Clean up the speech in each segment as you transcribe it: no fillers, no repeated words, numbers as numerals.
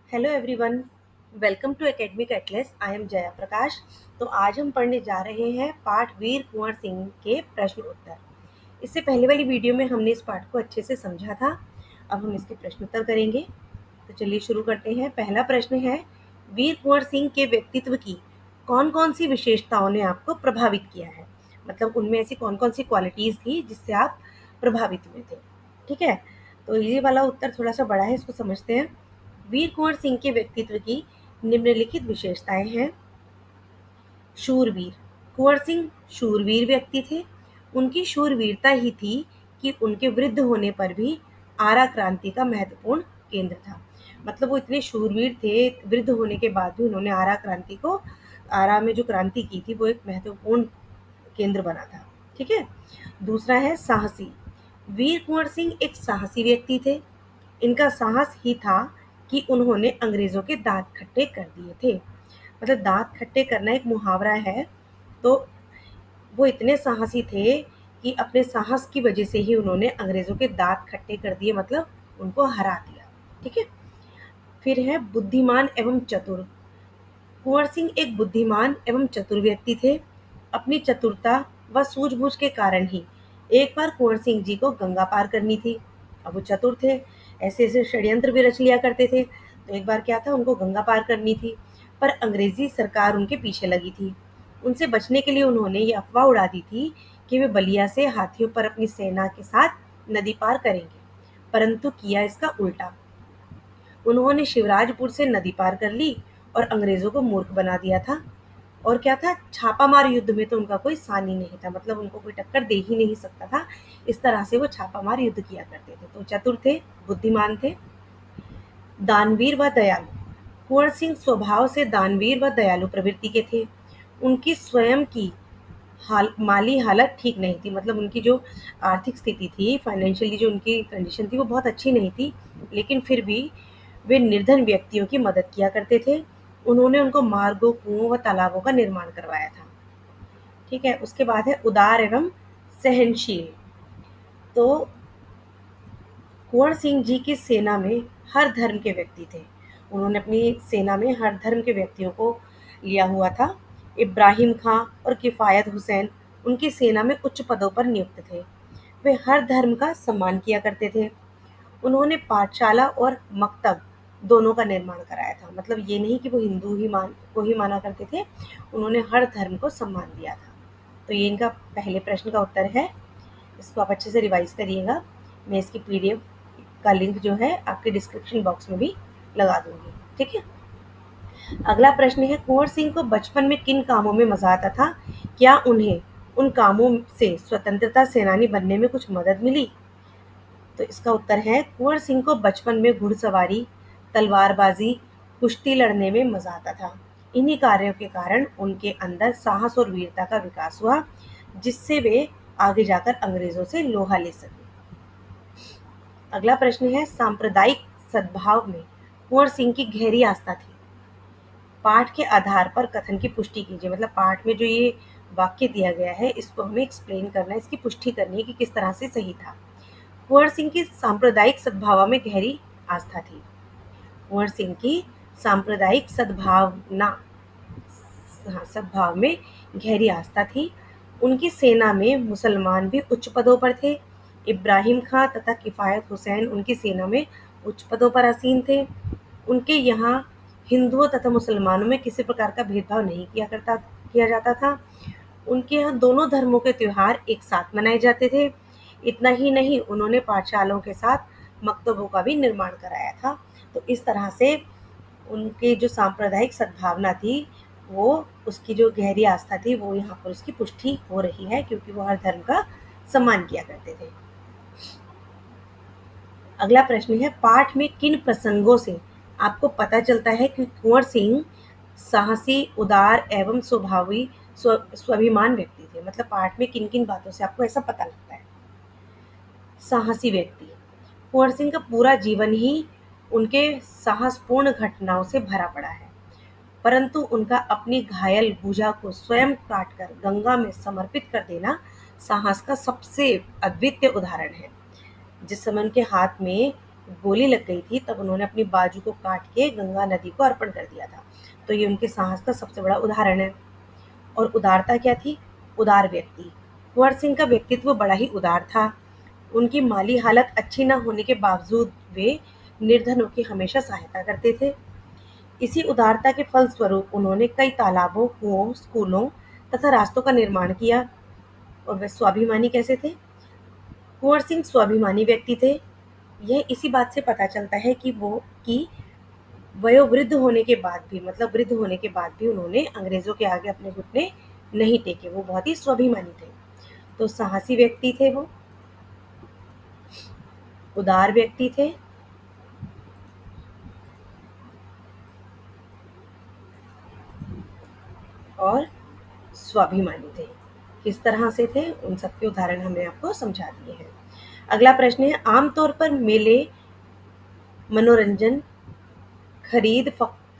Hello everyone, welcome to academic atlas. I am Jaya Prakash. तो आज हम पढ़ने जा रहे हैं पाठ वीर कुंवर सिंह के प्रश्न उत्तर। इससे पहले वाली वीडियो में हमने इस पाठ को अच्छे से समझा था। अब हम इसके प्रश्न उत्तर करेंगे। तो चलिए शुरू करते हैं। पहला प्रश्न है, वीर कुंवर सिंह के व्यक्तित्व की कौन कौन सी विशेषताओं ने आपको प्रभावित किया है। मतलब उनमें ऐसी कौन कौन सी क्वालिटीज़ थी जिससे आप प्रभावित हुए थे। ठीक है, तो ये वाला उत्तर थोड़ा सा बड़ा है, इसको समझते हैं। वीर कुंवर सिंह के व्यक्तित्व की निम्नलिखित विशेषताएं हैं। शूरवीर। कुंवर सिंह शूरवीर व्यक्ति थे। उनकी शूरवीरता ही थी कि उनके वृद्ध होने पर भी आरा क्रांति का महत्वपूर्ण केंद्र था। मतलब वो इतने शूरवीर थे, वृद्ध होने के बाद भी उन्होंने आरा क्रांति को, आरा में जो क्रांति की थी वो एक महत्वपूर्ण केंद्र बना था। ठीक है। दूसरा है साहसी। वीर कुंवर सिंह एक साहसी व्यक्ति थे। इनका साहस ही था कि उन्होंने अंग्रेजों के दांत खट्टे कर दिए थे। मतलब दांत खट्टे करना एक मुहावरा है। तो वो इतने साहसी थे कि अपने साहस की वजह से ही उन्होंने अंग्रेजों के दांत खट्टे कर दिए, मतलब उनको हरा दिया। ठीक है। फिर है बुद्धिमान एवं चतुर। कुंवर सिंह एक बुद्धिमान एवं चतुर व्यक्ति थे। अपनी चतुरता व सूझबूझ के कारण ही एक बार कुंवर सिंह जी को गंगा पार करनी थी। अब वो चतुर थे, ऐसे ऐसे षड्यंत्र भी रच लिया करते थे। तो एक बार क्या था, उनको गंगा पार करनी थी, पर अंग्रेजी सरकार उनके पीछे लगी थी। उनसे बचने के लिए उन्होंने ये अफवाह उड़ा दी थी कि वे बलिया से हाथियों पर अपनी सेना के साथ नदी पार करेंगे, परंतु किया इसका उल्टा। उन्होंने शिवराजपुर से नदी पार कर ली और अंग्रेजों को मूर्ख बना दिया था। और क्या था, छापामार युद्ध में तो उनका कोई सानी नहीं था, मतलब उनको कोई टक्कर दे ही नहीं सकता था। इस तरह से वो छापामार युद्ध किया करते थे। तो चतुर थे, बुद्धिमान थे। दानवीर व दयालु। कुंवर सिंह स्वभाव से दानवीर व दयालु प्रवृत्ति के थे। उनकी स्वयं की माली हालत ठीक नहीं थी। मतलब उनकी जो आर्थिक स्थिति थी, फाइनेंशियली जो उनकी कंडीशन थी वो बहुत अच्छी नहीं थी, लेकिन फिर भी वे निर्धन व्यक्तियों की मदद किया करते थे। उन्होंने उनको मार्गों, कुओं व तालाबों का निर्माण करवाया था। ठीक है। उसके बाद है उदार एवं सहनशील। तो कुंवर सिंह जी की सेना में हर धर्म के व्यक्ति थे। उन्होंने अपनी सेना में हर धर्म के व्यक्तियों को लिया हुआ था। इब्राहिम खां और किफ़ायत हुसैन उनकी सेना में उच्च पदों पर नियुक्त थे। वे हर धर्म का सम्मान किया करते थे। उन्होंने पाठशाला और मकतब दोनों का निर्माण कराया था। मतलब ये नहीं कि वो हिंदू ही माना करते थे, उन्होंने हर धर्म को सम्मान दिया था। तो ये इनका पहले प्रश्न का उत्तर है। इसको आप अच्छे से रिवाइज करिएगा। मैं इसकी पीडीएफ का लिंक जो है आपके डिस्क्रिप्शन बॉक्स में भी लगा दूंगी। ठीक है। अगला प्रश्न है, कुंवर सिंह को बचपन में किन कामों में मजा आता था? क्या उन्हें उन कामों से स्वतंत्रता सेनानी बनने में कुछ मदद मिली? तो इसका उत्तर है, कुंवर सिंह को बचपन में घुड़सवारी, तलवारबाजी, कुश्ती लड़ने में मजा आता था। इन्हीं कार्यों के कारण उनके अंदर साहस और वीरता का विकास हुआ, जिससे वे आगे जाकर अंग्रेजों से लोहा ले सके। अगला प्रश्न है, सांप्रदायिक सद्भाव में कुंवर सिंह की गहरी आस्था थी। पाठ के आधार पर कथन की पुष्टि कीजिए। मतलब पाठ में जो ये वाक्य दिया गया है, इसको हमें एक्सप्लेन करना है, इसकी पुष्टि करनी है कि किस तरह से सही था। कुंवर सिंह की सांप्रदायिक सद्भाव में गहरी आस्था थी। कुंवर सिंह की सांप्रदायिक सद्भावना, हाँ, सद्भाव में गहरी आस्था थी। उनकी सेना में मुसलमान भी उच्च पदों पर थे। इब्राहिम खां तथा किफ़ायत हुसैन उनकी सेना में उच्च पदों पर आसीन थे। उनके यहाँ हिंदुओं तथा मुसलमानों में किसी प्रकार का भेदभाव नहीं किया जाता था। उनके यहाँ दोनों धर्मों के त्योहार एक साथ मनाए जाते थे। इतना ही नहीं, उन्होंने पाठशालाओं के साथ मकतबों का भी निर्माण कराया था। तो इस तरह से उनकी जो सांप्रदायिक सद्भावना थी, वो, उसकी जो गहरी आस्था थी, वो यहाँ पर उसकी पुष्टि हो रही है, क्योंकि वो हर धर्म का सम्मान किया करते थे। अगला प्रश्न है, पाठ में किन प्रसंगों से आपको पता चलता है कि कुंवर सिंह साहसी, उदार एवं स्वाभिमान व्यक्ति थे? मतलब पाठ में किन किन बातों से आपको ऐसा पता लगता है? साहसी व्यक्ति। कुंवर सिंह का पूरा जीवन ही उनके साहसपूर्ण घटनाओं से भरा पड़ा है, परंतु उनका अपनी घायल भुजा को स्वयं काटकर गंगा में समर्पित कर देना साहस का सबसे अद्वितीय उदाहरण है। जिस समय उनके हाथ में गोली लग गई थी तब उन्होंने अपनी बाजू को काट के गंगा नदी को अर्पण कर दिया था। तो ये उनके साहस का सबसे बड़ा उदाहरण है। और उदारता क्या थी? उदार व्यक्ति। कुंवर सिंह का व्यक्तित्व बड़ा ही उदार था। उनकी माली हालत अच्छी न होने के बावजूद वे निर्धनों की हमेशा सहायता करते थे। इसी उदारता के फलस्वरूप उन्होंने कई तालाबों, कुओं, स्कूलों तथा रास्तों का निर्माण किया। और वे स्वाभिमानी कैसे थे? कुंवर सिंह स्वाभिमानी व्यक्ति थे। यह इसी बात से पता चलता है कि वयोवृद्ध होने के बाद भी, मतलब वृद्ध होने के बाद भी उन्होंने अंग्रेजों के आगे अपने घुटने नहीं टेके। वो बहुत ही स्वाभिमानी थे। तो साहसी व्यक्ति थे वो, उदार व्यक्ति थे, और स्वाभिमानी थे। किस तरह से थे, उन सबके उदाहरण हमने आपको समझा दिए हैं। अगला प्रश्न है, आमतौर पर मेले मनोरंजन, खरीद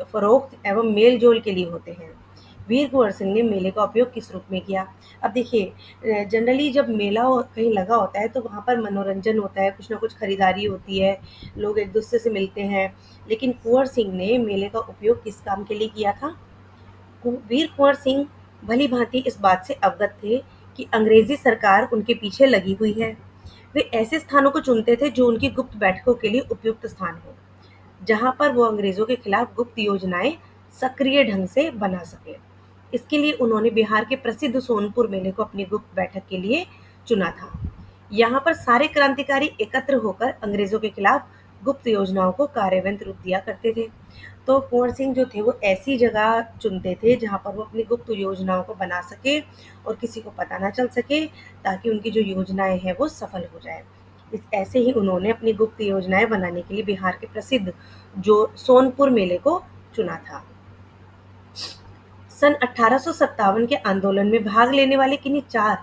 फरोख्त एवं मेल जोल के लिए होते हैं। वीर कुंवर सिंह ने मेले का उपयोग किस रूप में किया? अब देखिए, जनरली जब मेला कहीं लगा होता है तो वहाँ पर मनोरंजन होता है, कुछ ना कुछ खरीदारी होती है, लोग एक दूसरे से मिलते हैं। लेकिन कुंवर सिंह ने मेले का उपयोग किस काम के लिए किया था? वीर कुंवर सिंह भली भांति इस बात से अवगत थे कि अंग्रेजी सरकार उनके पीछे लगी हुई है। वे ऐसे स्थानों को चुनते थे जो उनकी गुप्त बैठकों के लिए उपयुक्त स्थान हो, जहां पर वो अंग्रेजों के खिलाफ गुप्त योजनाएं सक्रिय ढंग से बना सके। इसके लिए उन्होंने बिहार के प्रसिद्ध सोनपुर मेले को अपनी गुप्त बैठक के लिए चुना था। यहाँ पर सारे क्रांतिकारी एकत्र होकर अंग्रेजों के खिलाफ गुप्त योजनाओं को कार्यान्वित रूप दिया करते थे। तो कुंवर सिंह जो थे वो ऐसी जगह चुनते थे जहाँ पर वो अपनी गुप्त योजनाओं को बना सके और किसी को पता ना चल सके, ताकि उनकी जो योजनाएं हैं वो सफल हो जाए। ऐसे ही उन्होंने अपनी गुप्त योजनाएं बनाने के लिए बिहार के प्रसिद्ध जो सोनपुर मेले को चुना था। सन 1857 के आंदोलन में भाग लेने वाले किन्हीं 4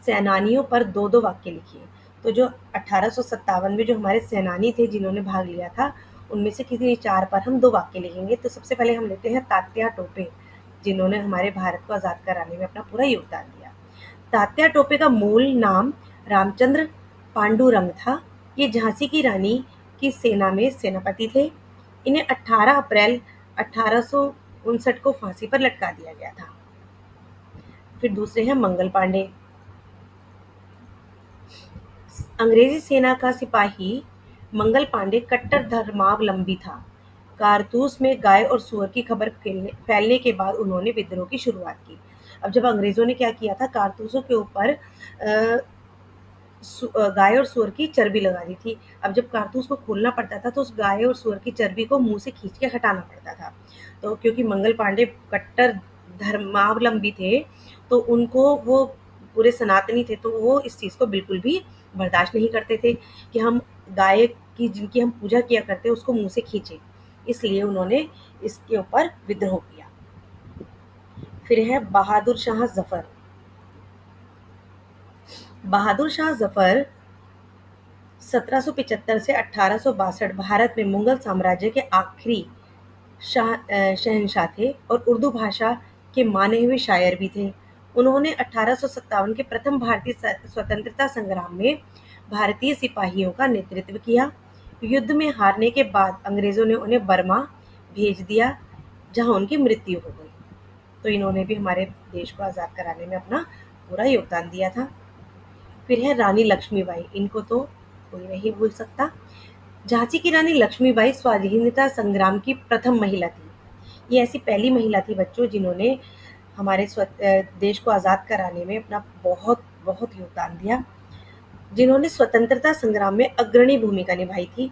सेनानियों पर 2-2 वाक्य लिखिए। तो जो 1857 में जो हमारे सेनानी थे जिन्होंने भाग लिया था, उनमें से किसी 4 पर हम 2 वाक्य लिखेंगे। तो सबसे पहले हम लेते हैं तात्या टोपे, जिन्होंने हमारे भारत को आज़ाद कराने में अपना पूरा योगदान दिया। तात्या टोपे का मूल नाम रामचंद्र पांडुरंग था। ये झांसी की रानी की सेना में सेनापति थे। इन्हें 18 अप्रैल 1859 को फांसी पर लटका दिया गया था। फिर दूसरे हैं मंगल पांडे। अंग्रेजी सेना का सिपाही मंगल पांडे कट्टर धर्मावलंबी था। कारतूस में गाय और सुअर की खबर फैलने के बाद उन्होंने विद्रोह की शुरुआत की। अब जब अंग्रेजों ने क्या किया था, कारतूसों के ऊपर गाय और सुअर की चर्बी लगा दी थी। अब जब कारतूस को खोलना पड़ता था तो उस गाय और सुअर की चर्बी को मुंह से खींच के हटाना पड़ता था। तो क्योंकि मंगल पांडे कट्टर धर्मावलंबी थे, तो उनको वो पूरे सनातनी थे, तो वो इस चीज़ को बिल्कुल भी बर्दाश्त नहीं करते थे कि हम गाय की जिनकी हम पूजा किया करते उसको मुंह से खींचे। इसलिए उन्होंने इसके ऊपर विद्रोह किया। फिर है बहादुर शाह जफर। बहादुर शाह जफर 1775 से 1862 भारत में मुगल साम्राज्य के आखिरी शहंशाह थे और उर्दू भाषा के माने हुए शायर भी थे। उन्होंने 1857 के प्रथम भारतीय स्वतंत्रता संग्राम में भारतीय सिपाहियों का नेतृत्व किया। युद्ध में हारने के बाद अंग्रेजों ने उन्हें बर्मा भेज दिया, जहां उनकी मृत्यु हो गई। तो इन्होंने भी हमारे देश को आज़ाद कराने में अपना पूरा योगदान दिया था। फिर है रानी लक्ष्मीबाई। इनको तो कोई नहीं भूल सकता। झांसी की रानी लक्ष्मीबाई स्वाधीनता संग्राम की प्रथम महिला थी। ये ऐसी पहली महिला थी बच्चों जिन्होंने हमारे देश को आज़ाद कराने में अपना बहुत बहुत योगदान दिया, जिन्होंने स्वतंत्रता संग्राम में अग्रणी भूमिका निभाई थी।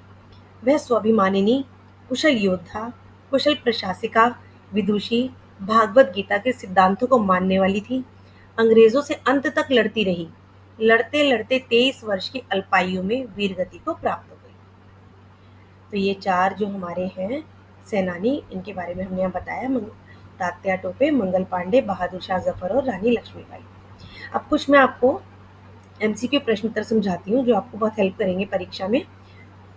वह स्वाभिमानिनी, कुशल योद्धा, कुशल प्रशासिका, विदुषी, भागवत गीता के सिद्धांतों को मानने वाली थी। अंग्रेजों से अंत तक लड़ती रही। लड़ते लड़ते 23 वर्ष की अल्पायु में वीरगति को प्राप्त हो गई। तो ये 4 जो हमारे हैं सेनानी, इनके बारे में हमने यहाँ बताया। तात्या टोपे, मंगल पांडे, बहादुर शाह जफर और रानी लक्ष्मीबाई। अब कुछ मैं आपको एमसीक्यू प्रश्न उत्तर समझाती हूँ जो आपको बहुत हेल्प करेंगे परीक्षा में।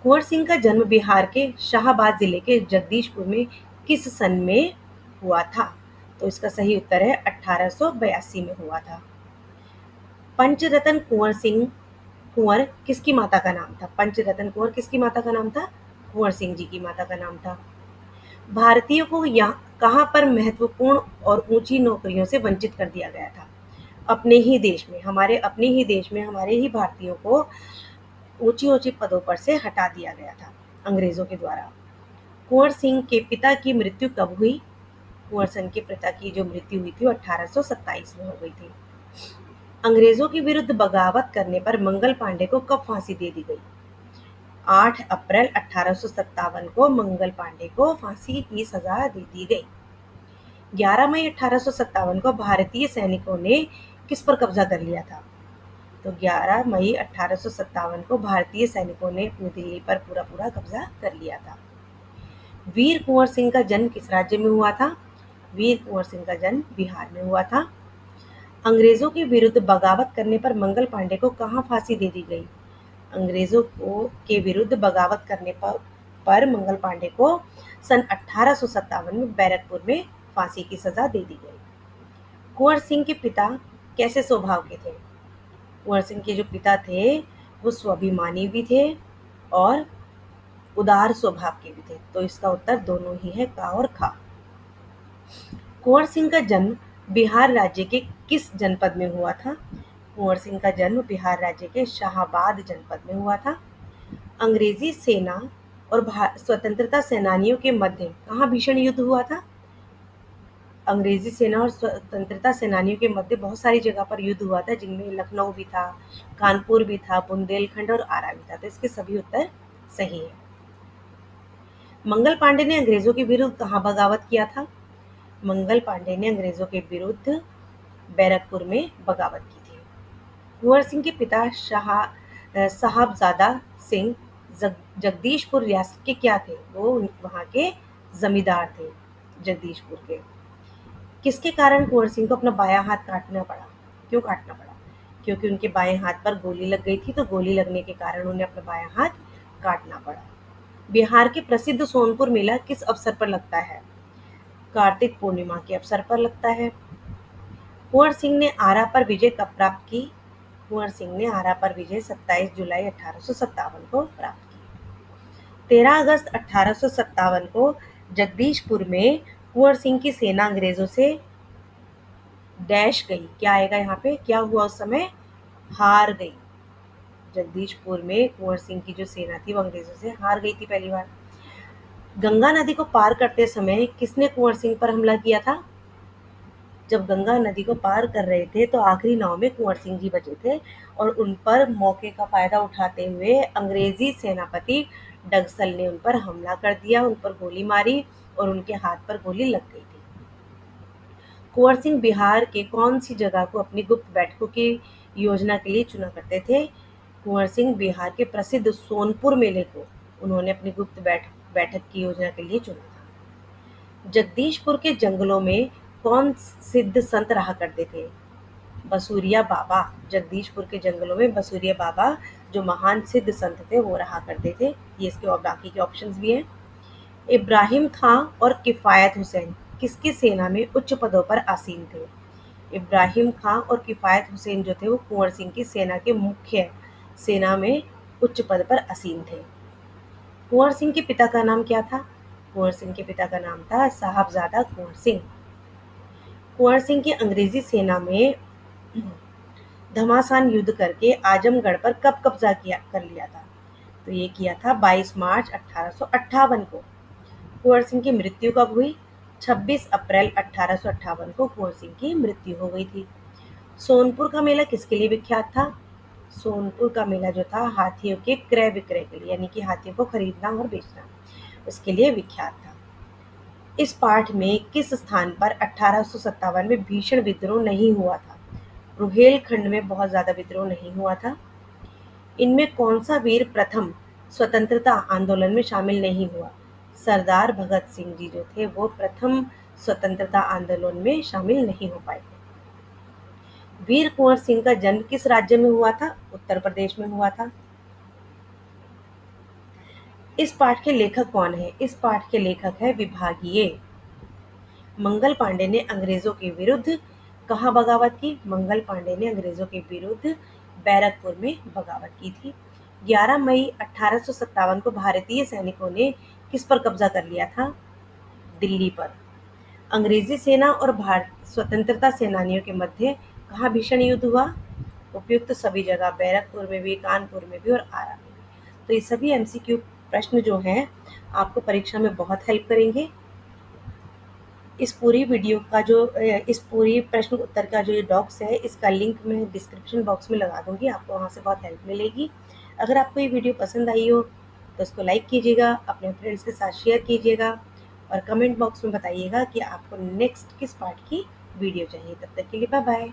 कुंवर सिंह का जन्म बिहार के शाहाबाद जिले के जगदीशपुर में किस सन में हुआ था? तो इसका सही उत्तर है 1882 में हुआ था। पंचरत्न कुंवर सिंह कुंवर किसकी माता का नाम था? पंचरत्न कुंवर किसकी माता का नाम था? कुंवर सिंह जी की माता का नाम था। भारतीयों को यहाँ कहाँ पर महत्वपूर्ण और ऊंची नौकरियों से वंचित कर दिया गया था? अपने ही देश में, हमारे अपने ही देश में हमारे ही भारतीयों को ऊंची ऊंची पदों पर से हटा दिया गया था अंग्रेजों के द्वारा। कुंवर सिंह के पिता की मृत्यु कब हुई? कुंवर सिंह के पिता की जो मृत्यु हुई थी वो 1827 में हो गई थी। अंग्रेजों के विरुद्ध बगावत करने पर मंगल पांडे को कब फांसी दे दी गई? 8 अप्रैल 1857 को मंगल पांडे को फांसी की सजा दे दी गई। 11 मई 1857 को भारतीय सैनिकों ने किस पर कब्जा कर लिया था? तो 11 मई 1857 को भारतीय सैनिकों ने अपनी दिल्ली पर पूरा पूरा कब्जा कर लिया था। वीर कुंवर सिंह का जन्म किस राज्य में हुआ था? वीर कुंवर सिंह का जन्म बिहार में हुआ था। अंग्रेजों के विरुद्ध बगावत करने पर मंगल पांडे को कहाँ फांसी दे दी गई? अंग्रेजों के विरुद्ध बगावत करने पर मंगल पांडे को सन 1857 में बैरकपुर में फांसी की सजा दे दी गई। कुंवर सिंह के पिता कैसे स्वभाव के थे? कुंवर सिंह के जो पिता थे वो स्वाभिमानी भी थे और उदार स्वभाव के भी थे। तो इसका उत्तर दोनों ही है, का और खा। कुंवर सिंह का जन्म बिहार राज्य के किस जनपद में हुआ था? कुंवर सिंह का जन्म बिहार राज्य के शाहाबाद जनपद में हुआ था। अंग्रेजी सेना और स्वतंत्रता सेनानियों के मध्य कहाँ भीषण युद्ध हुआ था? अंग्रेजी सेना और स्वतंत्रता सेनानियों के मध्य बहुत सारी जगह पर युद्ध हुआ था, जिनमें लखनऊ भी था, कानपुर भी था, बुंदेलखंड और आरा भी था। तो इसके सभी उत्तर सही है। मंगल पांडे ने अंग्रेजों के विरुद्ध कहाँ बगावत किया था? मंगल पांडे ने अंग्रेजों के विरुद्ध बैरकपुर में बगावत की थी। कुंवर सिंह के पिता साहबजादा सिंह जगदीशपुर रियासत के क्या थे? वो वहाँ के जमींदार थे, जगदीशपुर के। किसके कारण कुंवर सिंह को अपना बायां हाथ काटना पड़ा? क्यों काटना पड़ा? क्योंकि उनके बाएं हाथ पर गोली लग गई थी, तो गोली लगने के कारण उन्हें अपना बायां हाथ काटना पड़ा। बिहार के प्रसिद्ध सोनपुर मेला किस अवसर पर लगता है? कार्तिक पूर्णिमा के अवसर पर लगता है। कुंवर सिंह ने आरा पर विजय कब प्राप्त की? कुंवर सिंह ने आरा पर विजय 27 जुलाई 1857 को प्राप्त की। 13 अगस्त 1857 को जगदीशपुर में कुंवर सिंह की सेना अंग्रेजों से डैश गई। क्या आएगा यहाँ पे? क्या हुआ उस समय? हार गई। जगदीशपुर में कुंवर सिंह की जो सेना थी वो अंग्रेजों से हार गई थी पहली बार। गंगा नदी को पार करते समय किसने कुंवर सिंह पर हमला किया था? जब गंगा नदी को पार कर रहे थे तो आखिरी नाव में कुंवर सिंह जी बचे थे और उन पर मौके का फायदा उठाते हुए अंग्रेजी सेनापति डगसल ने उन पर हमला कर दिया, उन पर गोली मारी और उनके हाथ पर गोली लग गई थी। कुंवर सिंह बिहार के कौन सी जगह को अपनी गुप्त बैठकों की योजना के लिए चुना करते थे? कुंवर सिंह बिहार के प्रसिद्ध सोनपुर मेले को उन्होंने अपनी गुप्त बैठक की योजना के लिए चुना था। जगदीशपुर के जंगलों में कौन सिद्ध संत रहा करते थे? बसूरिया बाबा। जगदीशपुर के जंगलों में बसूरिया बाबा जो महान सिद्ध संत थे वो रहा करते थे। ये इसके और बाकी के ऑप्शंस भी हैं। इब्राहिम खां और किफायत हुसैन किसकी सेना में उच्च पदों पर आसीन थे? इब्राहिम खां और किफायत हुसैन जो थे वो कुंवर सिंह की सेना के मुख्य सेना में उच्च पद पर आसीन थे। कुंवर सिंह के पिता का नाम क्या था? कुंवर सिंह के पिता का नाम था साहबजादा कुंवर सिंह। कुंवर सिंह की अंग्रेजी सेना में घमासान युद्ध करके आजमगढ़ पर कब कब्जा कर लिया था? तो ये किया था 22 मार्च 1858 को। कुंवर सिंह की मृत्यु कब हुई? 26 अप्रैल 1858 को कुंवर सिंह की मृत्यु हो गई थी। सोनपुर का मेला किसके लिए विख्यात था? सोनपुर का मेला जो था हाथियों के क्रय विक्रय के लिए, यानी कि हाथियों को खरीदना और बेचना, उसके लिए विख्यात था। इस पाठ में किस स्थान पर 1857 में भीषण विद्रोह नहीं हुआ था? रुहेलखंड में बहुत ज्यादा विद्रोह नहीं हुआ था। इनमें कौन सा वीर प्रथम स्वतंत्रता आंदोलन में शामिल नहीं हुआ? सरदार भगत सिंह जी जो थे वो प्रथम स्वतंत्रता आंदोलन में शामिल नहीं हो पाए थे। वीर कुंवर सिंह का जन्म किस राज्य में हुआ था? उत्तर प्रदेश में हुआ था। इस पाठ के लेखक कौन है? इस पाठ के लेखक है विभागीय। मंगल पांडे ने अंग्रेजों के विरुद्ध कहाँ बगावत की? मंगल पांडे ने अंग्रेजों के विरुद्ध बैरकपुर में बगावत की थी। 11 मई 1857 को भारतीय सैनिकों ने किस पर कब्जा कर लिया था? दिल्ली पर। अंग्रेजी सेना और भारत स्वतंत्रता सेनानियों के मध्य कहाँ भीषण युद्ध हुआ? उपयुक्त सभी जगह, बैरकपुर में भी, कानपुर में भी और आरा में भी। तो ये सभी एमसीक्यू प्रश्न जो हैं आपको परीक्षा में बहुत हेल्प करेंगे। इस पूरी वीडियो का जो इस पूरी प्रश्न उत्तर का जो ये डॉक्स है, इसका लिंक मैं डिस्क्रिप्शन बॉक्स में लगा दूंगी, आपको वहाँ से बहुत हेल्प मिलेगी। अगर आपको ये वीडियो पसंद आई हो तो उसको लाइक कीजिएगा, अपने फ्रेंड्स के साथ शेयर कीजिएगा और कमेंट बॉक्स में बताइएगा कि आपको नेक्स्ट किस पार्ट की वीडियो चाहिए। तब तक के लिए बाय बाय।